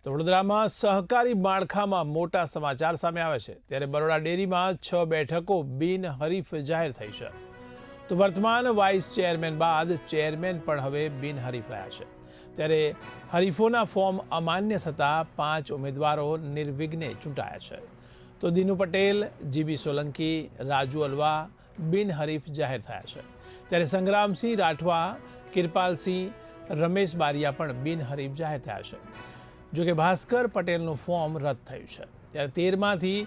તો વડોદરામાં સહકારી માળખામાં મોટા સમાચાર સામે આવે છે ત્યારે બરોડા ડેરીમાં 6 બેઠકો બિનહરીફ જાહેર થઈ છે તો વર્તમાન વાઇસ ચેરમેન બાદ ચેરમેન પણ હવે બિનહરીફ રહ્યા છે ત્યારે હરીફોના ફોર્મ અમાન્ય થતાં 5 ઉમેદવારો નિર્વિઘ્ને ચૂંટાયા છે તો દીનુ પટેલ, જીબી સોલંકી, રાજુ અલવા બિનહરીફ જાહેર થયા છે ત્યારે સંગ્રામસિંહ રાઠવા, કિરપાલસિંહ, રમેશ બારિયા પણ બિનહરીફ જાહેર થયા છે। જોકે ભાસ્કર પટેલનું ફોર્મ રદ થયું છે ત્યારે 13માંથી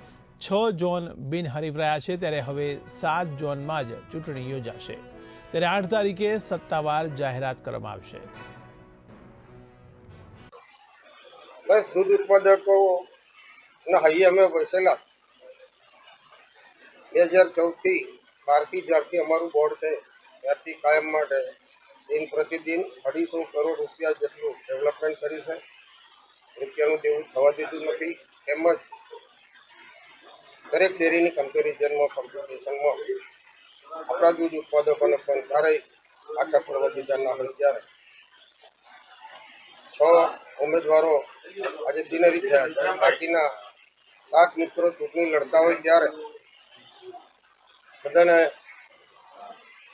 6 ઝોન બિનહરીફ રહ્યા છે ત્યારે હવે 7 ઝોનમાં જ ચૂંટણી યોજાશે ત્યારે 8 તારીખે સત્તાવાર જાહેરાત કરવામાં આવશે। બસ દૂધ ઉત્પાદકો હૈયે અમે વસેલા 2014થી 12થી જ્યારથી અમારું બોર્ડ છે ત્યારથી કાયમ માટે દિન પ્રતિદિન 250 કરોડ રૂપિયા જેટલું ડેવલપમેન્ટ કરી છે। રૂપિયાનું દેવું થવા દીધું નથી। તેમજ દરેક ડેરીની કમ્પેરિઝનમાં કોમ્પિટિશનમાં આપણા દૂધ ઉત્પાદકોને પણ ક્યારેય આગળ પડવા દીધા ના હોય ત્યારે 6 ઉમેદવારો આજે બિનહરીફ થયા છે। બાકીના 7 મિત્રો ચૂંટણી લડતા હોય ત્યારે બધાને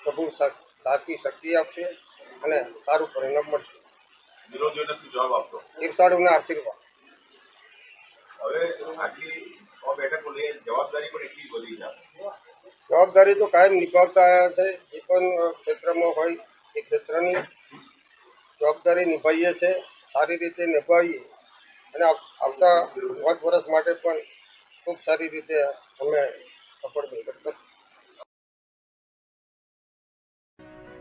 પ્રભુ સાચી શક્તિ આપશે અને સારું પરિણામ મળશે। વિરોધીઓને જવાબ આપતો તીર્થાળુના આશીર્વાદ। હવે આટલી બેઠકોની જવાબદારી પણ એટલી વધી જાય। જવાબદારી તો કાયમ નિભાવતા આવ્યા છે। જે પણ ક્ષેત્રમાં હોય એ ક્ષેત્રની જવાબદારી નિભાવીએ છીએ, સારી રીતે નિભાવીએ અને આવતા 5 વર્ષ માટે પણ ખૂબ સારી રીતે અમે સફળ થઈ શકતા।